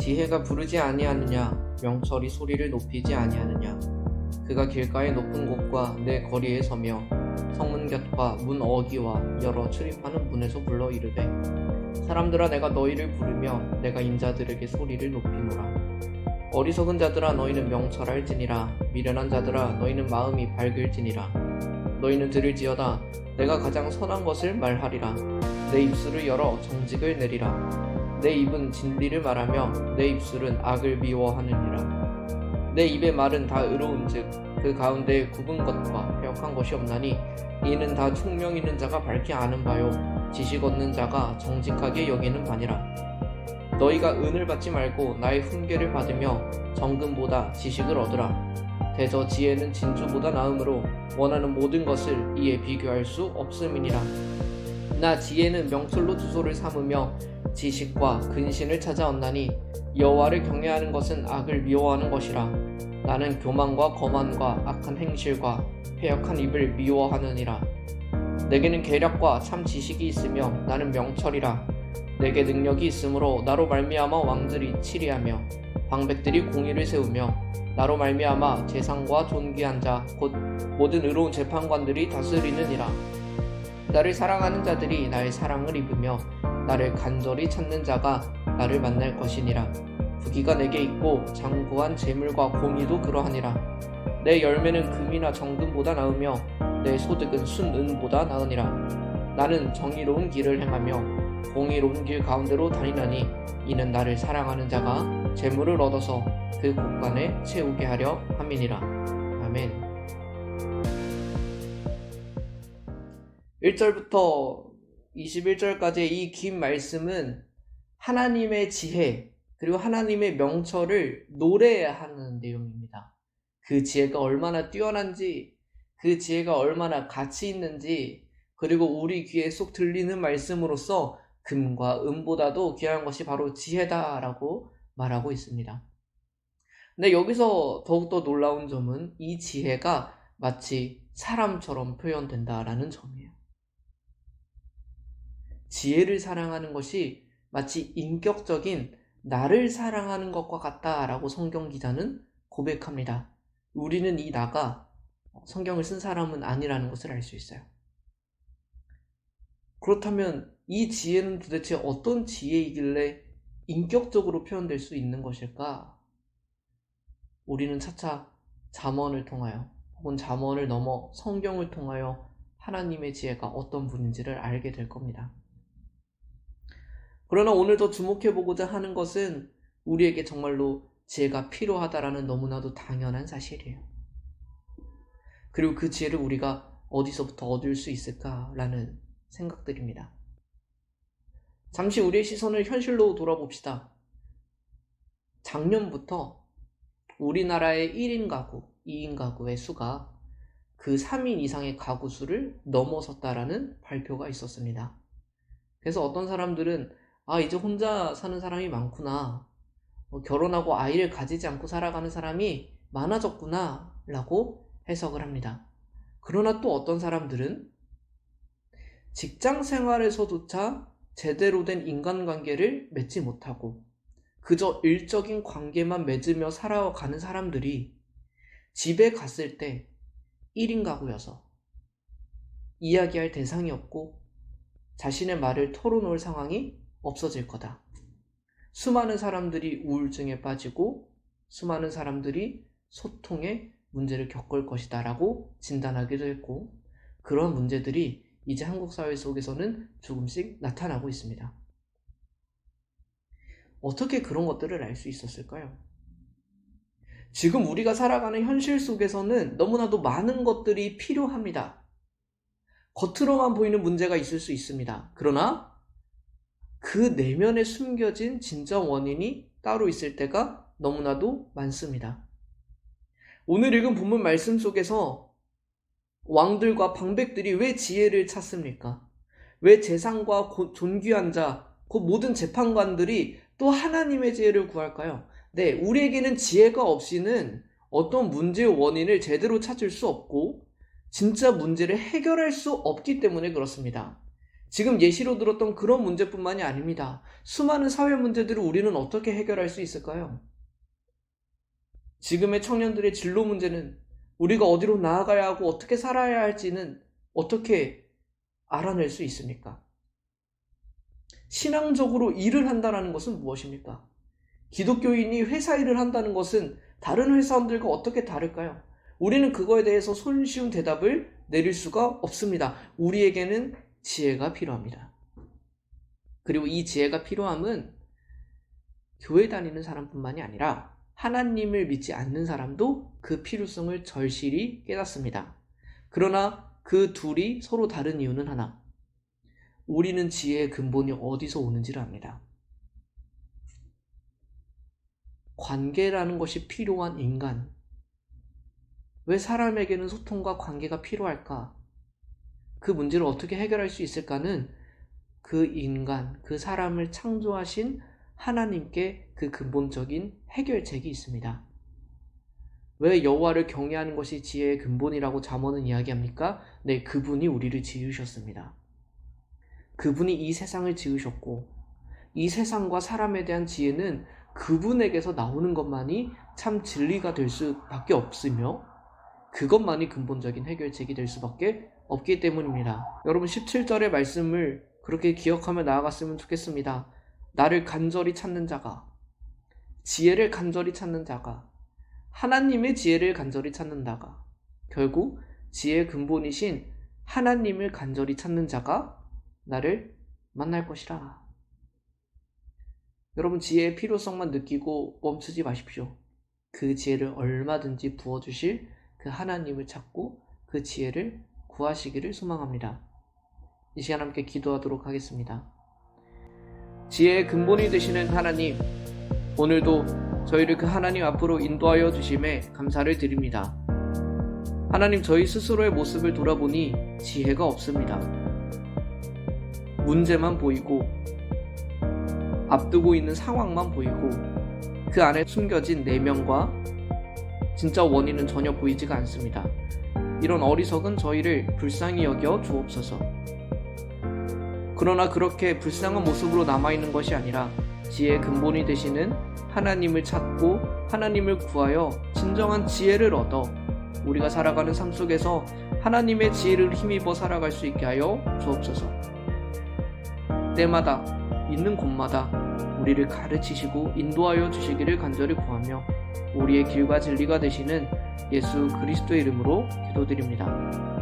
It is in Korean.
지혜가 부르지 아니하느냐, 명철이 소리를 높이지 아니하느냐. 그가 길가의 높은 곳과 내 거리에 서며 성문 곁과 문 어귀와 여러 출입하는 문에서 불러 이르되, 사람들아, 내가 너희를 부르며 내가 인자들에게 소리를 높이노라. 어리석은 자들아, 너희는 명철할지니라. 미련한 자들아, 너희는 마음이 밝을지니라. 너희는 들을지어다. 내가 가장 선한 것을 말하리라. 내 입술을 열어 정직을 내리라. 내 입은 진리를 말하며 내 입술은 악을 미워하느니라. 내 입의 말은 다 의로운즉 그 가운데 굽은 것과 배역한 것이 없나니, 이는 다 총명 있는 자가 밝게 아는 바요 지식 얻는 자가 정직하게 여기는 바니라. 너희가 은을 받지 말고 나의 훈계를 받으며 정금보다 지식을 얻으라. 대저 지혜는 진주보다 나음으로 원하는 모든 것을 이에 비교할 수 없음이니라. 나 지혜는 명철로 주소를 삼으며 지식과 근신을 찾아왔나니, 여호와를 경외하는 것은 악을 미워하는 것이라. 나는 교만과 거만과 악한 행실과 패역한 입을 미워하느니라. 내게는 계략과 참 지식이 있으며 나는 명철이라. 내게 능력이 있으므로 나로 말미암아 왕들이 치리하며 방백들이 공의를 세우며 나로 말미암아 재상과 존귀한 자 곧 모든 의로운 재판관들이 다스리느니라. 나를 사랑하는 자들이 나의 사랑을 입으며 나를 간절히 찾는 자가 나를 만날 것이니라. 부귀가 내게 있고 장구한 재물과 공의도 그러하니라. 내 열매는 금이나 정금보다 나으며 내 소득은 순은보다 나으니라. 나는 정의로운 길을 행하며 공의로운 길 가운데로 다니나니, 이는 나를 사랑하는 자가 재물을 얻어서 그 곳간에 채우게 하려 함이니라. 아멘. 1절부터 21절까지의 이 긴 말씀은 하나님의 지혜 그리고 하나님의 명철을 노래하는 내용입니다. 그 지혜가 얼마나 뛰어난지, 그 지혜가 얼마나 가치 있는지, 그리고 우리 귀에 쏙 들리는 말씀으로서 금과 은보다도 귀한 것이 바로 지혜다라고 말하고 있습니다. 근데 여기서 더욱더 놀라운 점은 이 지혜가 마치 사람처럼 표현된다라는 점이에요. 지혜를 사랑하는 것이 마치 인격적인 나를 사랑하는 것과 같다라고 성경 기자는 고백합니다. 우리는 이 나가 성경을 쓴 사람은 아니라는 것을 알 수 있어요. 그렇다면 이 지혜는 도대체 어떤 지혜이길래 인격적으로 표현될 수 있는 것일까? 우리는 차차 잠언을 통하여 혹은 잠언을 넘어 성경을 통하여 하나님의 지혜가 어떤 분인지를 알게 될 겁니다. 그러나 오늘 더 주목해보고자 하는 것은 우리에게 정말로 지혜가 필요하다라는 너무나도 당연한 사실이에요. 그리고 그 지혜를 우리가 어디서부터 얻을 수 있을까라는 생각들입니다. 잠시 우리의 시선을 현실로 돌아봅시다. 작년부터 우리나라의 1인 가구, 2인 가구의 수가 그 3인 이상의 가구 수를 넘어섰다라는 발표가 있었습니다. 그래서 어떤 사람들은 이제 혼자 사는 사람이 많구나, 결혼하고 아이를 가지지 않고 살아가는 사람이 많아졌구나 라고 해석을 합니다. 그러나 또 어떤 사람들은 직장 생활에서조차 제대로 된 인간관계를 맺지 못하고 그저 일적인 관계만 맺으며 살아가는 사람들이 집에 갔을 때 1인 가구여서 이야기할 대상이 없고 자신의 말을 털어놓을 상황이 없어질 거다. 수많은 사람들이 우울증에 빠지고 수많은 사람들이 소통에 문제를 겪을 것이다 라고 진단하기도 했고, 그런 문제들이 이제 한국 사회 속에서는 조금씩 나타나고 있습니다. 어떻게 그런 것들을 알 수 있었을까요? 지금 우리가 살아가는 현실 속에서는 너무나도 많은 것들이 필요합니다. 겉으로만 보이는 문제가 있을 수 있습니다. 그러나 그 내면에 숨겨진 진정 원인이 따로 있을 때가 너무나도 많습니다. 오늘 읽은 본문 말씀 속에서 왕들과 방백들이 왜 지혜를 찾습니까? 왜 재상과 존귀한 자, 그 모든 재판관들이 또 하나님의 지혜를 구할까요? 네, 우리에게는 지혜가 없이는 어떤 문제의 원인을 제대로 찾을 수 없고 진짜 문제를 해결할 수 없기 때문에 그렇습니다. 지금 예시로 들었던 그런 문제뿐만이 아닙니다. 수많은 사회 문제들을 우리는 어떻게 해결할 수 있을까요? 지금의 청년들의 진로 문제는 우리가 어디로 나아가야 하고 어떻게 살아야 할지는 어떻게 알아낼 수 있습니까? 신앙적으로 일을 한다는 것은 무엇입니까? 기독교인이 회사 일을 한다는 것은 다른 회사원들과 어떻게 다를까요? 우리는 그거에 대해서 손쉬운 대답을 내릴 수가 없습니다. 우리에게는 지혜가 필요합니다. 그리고 이 지혜가 필요함은 교회 다니는 사람뿐만이 아니라 하나님을 믿지 않는 사람도 그 필요성을 절실히 깨닫습니다. 그러나 그 둘이 서로 다른 이유는 하나. 우리는 지혜의 근본이 어디서 오는지를 압니다. 관계라는 것이 필요한 인간. 왜 사람에게는 소통과 관계가 필요할까? 그 문제를 어떻게 해결할 수 있을까는 그 인간, 그 사람을 창조하신 하나님께 그 근본적인 해결책이 있습니다. 왜 여호와를 경외하는 것이 지혜의 근본이라고 잠언은 이야기합니까? 네, 그분이 우리를 지으셨습니다. 그분이 이 세상을 지으셨고 이 세상과 사람에 대한 지혜는 그분에게서 나오는 것만이 참 진리가 될 수밖에 없으며 그것만이 근본적인 해결책이 될 수밖에 없기 때문입니다. 여러분 17절의 말씀을 그렇게 기억하며 나아갔으면 좋겠습니다. 나를 간절히 찾는 자가, 지혜를 간절히 찾는 자가, 하나님의 지혜를 간절히 찾는 자가, 결국 지혜의 근본이신 하나님을 간절히 찾는 자가 나를 만날 것이라. 여러분 지혜의 필요성만 느끼고 멈추지 마십시오. 그 지혜를 얼마든지 부어주실 그 하나님을 찾고 그 지혜를 구하시기를 소망합니다. 이 시간 함께 기도하도록 하겠습니다. 지혜의 근본이 되시는 하나님, 오늘도 저희를 그 하나님 앞으로 인도하여 주심에 감사를 드립니다. 하나님, 저희 스스로의 모습을 돌아보니 지혜가 없습니다. 문제만 보이고 앞두고 있는 상황만 보이고 그 안에 숨겨진 내면과 진짜 원인은 전혀 보이지가 않습니다. 이런 어리석은 저희를 불쌍히 여겨 주옵소서. 그러나 그렇게 불쌍한 모습으로 남아있는 것이 아니라 지혜의 근본이 되시는 하나님을 찾고 하나님을 구하여 진정한 지혜를 얻어 우리가 살아가는 삶 속에서 하나님의 지혜를 힘입어 살아갈 수 있게 하여 주옵소서. 때마다 있는 곳마다 우리를 가르치시고 인도하여 주시기를 간절히 구하며 우리의 길과 진리가 되시는 예수 그리스도의 이름으로 기도드립니다.